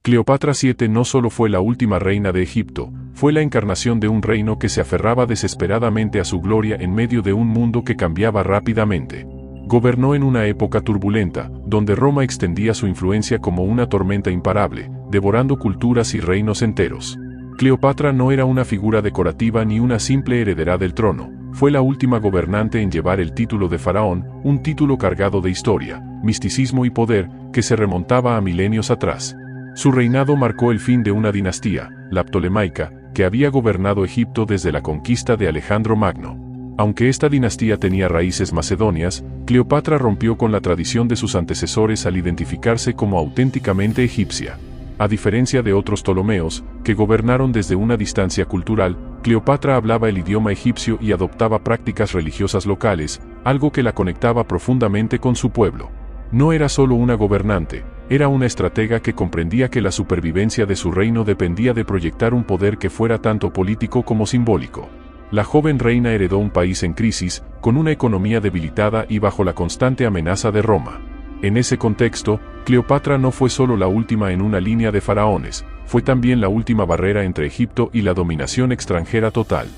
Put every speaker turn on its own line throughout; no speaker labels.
Cleopatra VII no solo fue la última reina de Egipto, fue la encarnación de un reino que se aferraba desesperadamente a su gloria en medio de un mundo que cambiaba rápidamente. Gobernó en una época turbulenta, donde Roma extendía su influencia como una tormenta imparable, devorando culturas y reinos enteros. Cleopatra no era una figura decorativa ni una simple heredera del trono, fue la última gobernante en llevar el título de faraón, un título cargado de historia, misticismo y poder, que se remontaba a milenios atrás. Su reinado marcó el fin de una dinastía, la Ptolemaica, que había gobernado Egipto desde la conquista de Alejandro Magno. Aunque esta dinastía tenía raíces macedonias, Cleopatra rompió con la tradición de sus antecesores al identificarse como auténticamente egipcia. A diferencia de otros Ptolomeos, que gobernaron desde una distancia cultural, Cleopatra hablaba el idioma egipcio y adoptaba prácticas religiosas locales, algo que la conectaba profundamente con su pueblo. No era solo una gobernante, era una estratega que comprendía que la supervivencia de su reino dependía de proyectar un poder que fuera tanto político como simbólico. La joven reina heredó un país en crisis, con una economía debilitada y bajo la constante amenaza de Roma. En ese contexto, Cleopatra no fue solo la última en una línea de faraones, fue también la última barrera entre Egipto y la dominación extranjera total.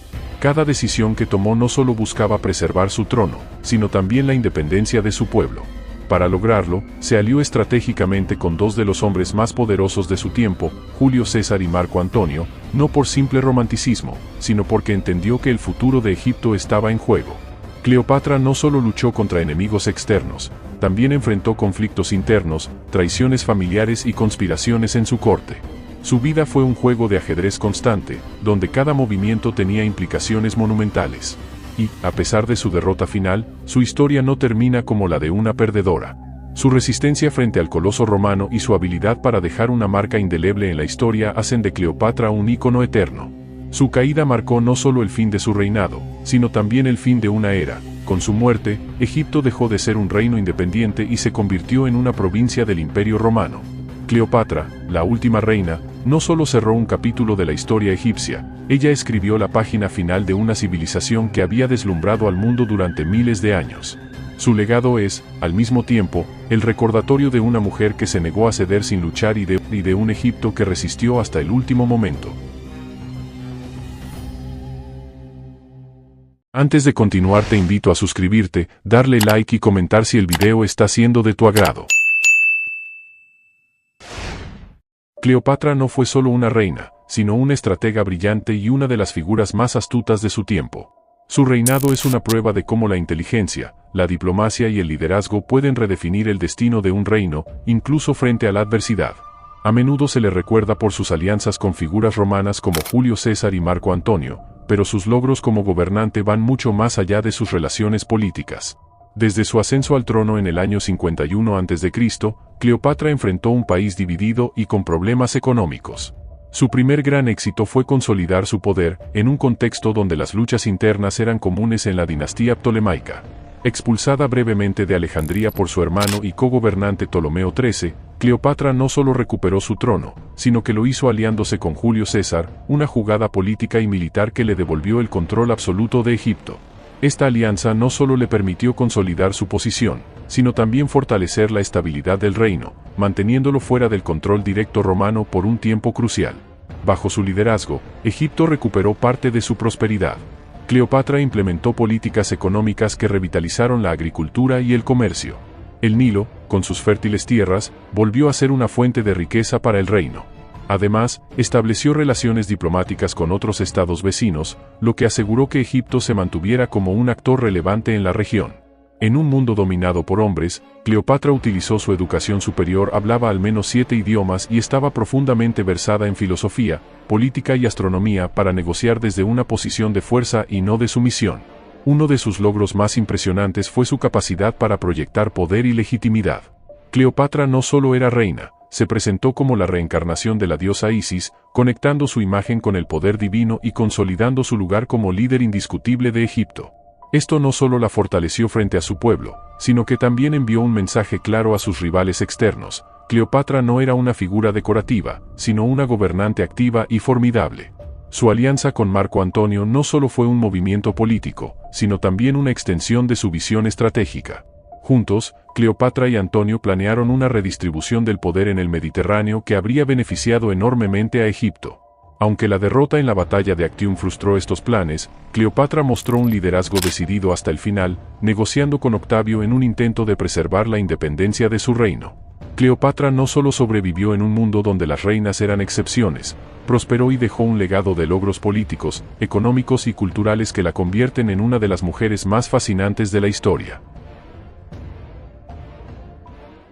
Cada decisión que tomó no solo buscaba preservar su trono, sino también la independencia de su pueblo. Para lograrlo, se alió estratégicamente con dos de los hombres más poderosos de su tiempo, Julio César y Marco Antonio, no por simple romanticismo, sino porque entendió que el futuro de Egipto estaba en juego. Cleopatra no solo luchó contra enemigos externos, también enfrentó conflictos internos, traiciones familiares y conspiraciones en su corte. Su vida fue un juego de ajedrez constante, donde cada movimiento tenía implicaciones monumentales. Y, a pesar de su derrota final, su historia no termina como la de una perdedora. Su resistencia frente al coloso romano y su habilidad para dejar una marca indeleble en la historia hacen de Cleopatra un ícono eterno. Su caída marcó no solo el fin de su reinado, sino también el fin de una era. Con su muerte, Egipto dejó de ser un reino independiente y se convirtió en una provincia del Imperio Romano. Cleopatra, la última reina, no solo cerró un capítulo de la historia egipcia, ella escribió la página final de una civilización que había deslumbrado al mundo durante miles de años. Su legado es, al mismo tiempo, el recordatorio de una mujer que se negó a ceder sin luchar y de un Egipto que resistió hasta el último momento. Antes de continuar te invito a suscribirte, darle like y comentar si el video está siendo de tu agrado. Cleopatra no fue solo una reina, sino una estratega brillante y una de las figuras más astutas de su tiempo. Su reinado es una prueba de cómo la inteligencia, la diplomacia y el liderazgo pueden redefinir el destino de un reino, incluso frente a la adversidad. A menudo se le recuerda por sus alianzas con figuras romanas como Julio César y Marco Antonio, pero sus logros como gobernante van mucho más allá de sus relaciones políticas. Desde su ascenso al trono en el año 51 a.C., Cleopatra enfrentó un país dividido y con problemas económicos. Su primer gran éxito fue consolidar su poder en un contexto donde las luchas internas eran comunes en la dinastía ptolemaica. Expulsada brevemente de Alejandría por su hermano y cogobernante Ptolomeo XIII, Cleopatra no solo recuperó su trono, sino que lo hizo aliándose con Julio César, una jugada política y militar que le devolvió el control absoluto de Egipto. Esta alianza no solo le permitió consolidar su posición, sino también fortalecer la estabilidad del reino, manteniéndolo fuera del control directo romano por un tiempo crucial. Bajo su liderazgo, Egipto recuperó parte de su prosperidad. Cleopatra implementó políticas económicas que revitalizaron la agricultura y el comercio. El Nilo, con sus fértiles tierras, volvió a ser una fuente de riqueza para el reino. Además, estableció relaciones diplomáticas con otros estados vecinos, lo que aseguró que Egipto se mantuviera como un actor relevante en la región. En un mundo dominado por hombres, Cleopatra utilizó su educación superior, hablaba al menos 7 idiomas y estaba profundamente versada en filosofía, política y astronomía para negociar desde una posición de fuerza y no de sumisión. Uno de sus logros más impresionantes fue su capacidad para proyectar poder y legitimidad. Cleopatra no solo era reina, se presentó como la reencarnación de la diosa Isis, conectando su imagen con el poder divino y consolidando su lugar como líder indiscutible de Egipto. Esto no solo la fortaleció frente a su pueblo, sino que también envió un mensaje claro a sus rivales externos. Cleopatra no era una figura decorativa, sino una gobernante activa y formidable. Su alianza con Marco Antonio no solo fue un movimiento político, sino también una extensión de su visión estratégica. Juntos, Cleopatra y Antonio planearon una redistribución del poder en el Mediterráneo que habría beneficiado enormemente a Egipto. Aunque la derrota en la batalla de Actium frustró estos planes, Cleopatra mostró un liderazgo decidido hasta el final, negociando con Octavio en un intento de preservar la independencia de su reino. Cleopatra no solo sobrevivió en un mundo donde las reinas eran excepciones, prosperó y dejó un legado de logros políticos, económicos y culturales que la convierten en una de las mujeres más fascinantes de la historia.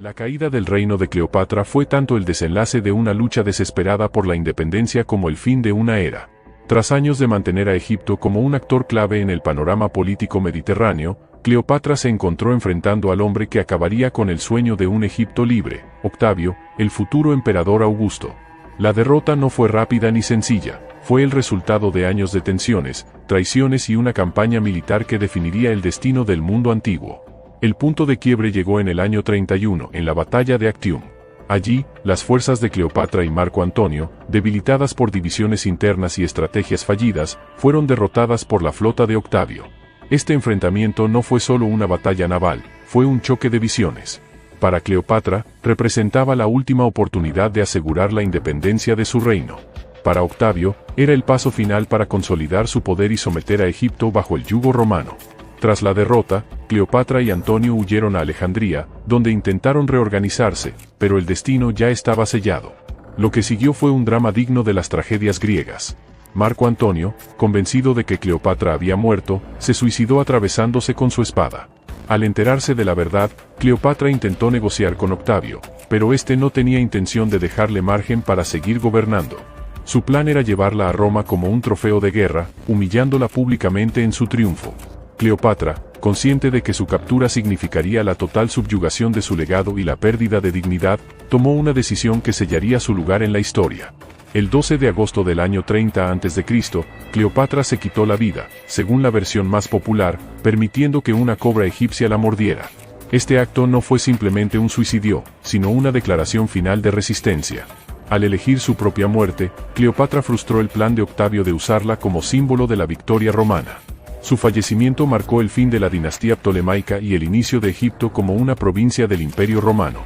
La caída del reino de Cleopatra fue tanto el desenlace de una lucha desesperada por la independencia como el fin de una era. Tras años de mantener a Egipto como un actor clave en el panorama político mediterráneo, Cleopatra se encontró enfrentando al hombre que acabaría con el sueño de un Egipto libre, Octavio, el futuro emperador Augusto. La derrota no fue rápida ni sencilla, fue el resultado de años de tensiones, traiciones y una campaña militar que definiría el destino del mundo antiguo. El punto de quiebre llegó en el año 31, en la batalla de Actium. Allí, las fuerzas de Cleopatra y Marco Antonio, debilitadas por divisiones internas y estrategias fallidas, fueron derrotadas por la flota de Octavio. Este enfrentamiento no fue solo una batalla naval, fue un choque de visiones. Para Cleopatra, representaba la última oportunidad de asegurar la independencia de su reino. Para Octavio, era el paso final para consolidar su poder y someter a Egipto bajo el yugo romano. Tras la derrota, Cleopatra y Antonio huyeron a Alejandría, donde intentaron reorganizarse, pero el destino ya estaba sellado. Lo que siguió fue un drama digno de las tragedias griegas. Marco Antonio, convencido de que Cleopatra había muerto, se suicidó atravesándose con su espada. Al enterarse de la verdad, Cleopatra intentó negociar con Octavio, pero este no tenía intención de dejarle margen para seguir gobernando. Su plan era llevarla a Roma como un trofeo de guerra, humillándola públicamente en su triunfo. Cleopatra, consciente de que su captura significaría la total subyugación de su legado y la pérdida de dignidad, tomó una decisión que sellaría su lugar en la historia. El 12 de agosto del año 30 a.C., Cleopatra se quitó la vida, según la versión más popular, permitiendo que una cobra egipcia la mordiera. Este acto no fue simplemente un suicidio, sino una declaración final de resistencia. Al elegir su propia muerte, Cleopatra frustró el plan de Octavio de usarla como símbolo de la victoria romana. Su fallecimiento marcó el fin de la dinastía ptolemaica y el inicio de Egipto como una provincia del Imperio Romano.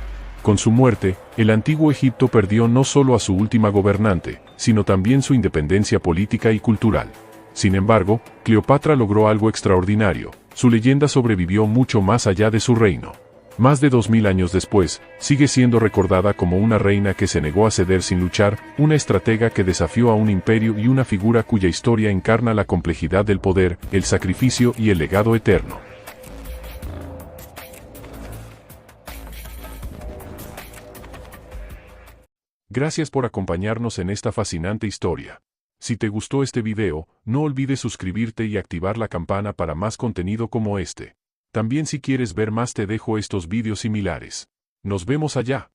Con su muerte, el antiguo Egipto perdió no solo a su última gobernante, sino también su independencia política y cultural. Sin embargo, Cleopatra logró algo extraordinario, su leyenda sobrevivió mucho más allá de su reino. Más de 2000 años después, sigue siendo recordada como una reina que se negó a ceder sin luchar, una estratega que desafió a un imperio y una figura cuya historia encarna la complejidad del poder, el sacrificio y el legado eterno. Gracias por acompañarnos en esta fascinante historia. Si te gustó este video, no olvides suscribirte y activar la campana para más contenido como este. También si quieres ver más te dejo estos vídeos similares. Nos vemos allá.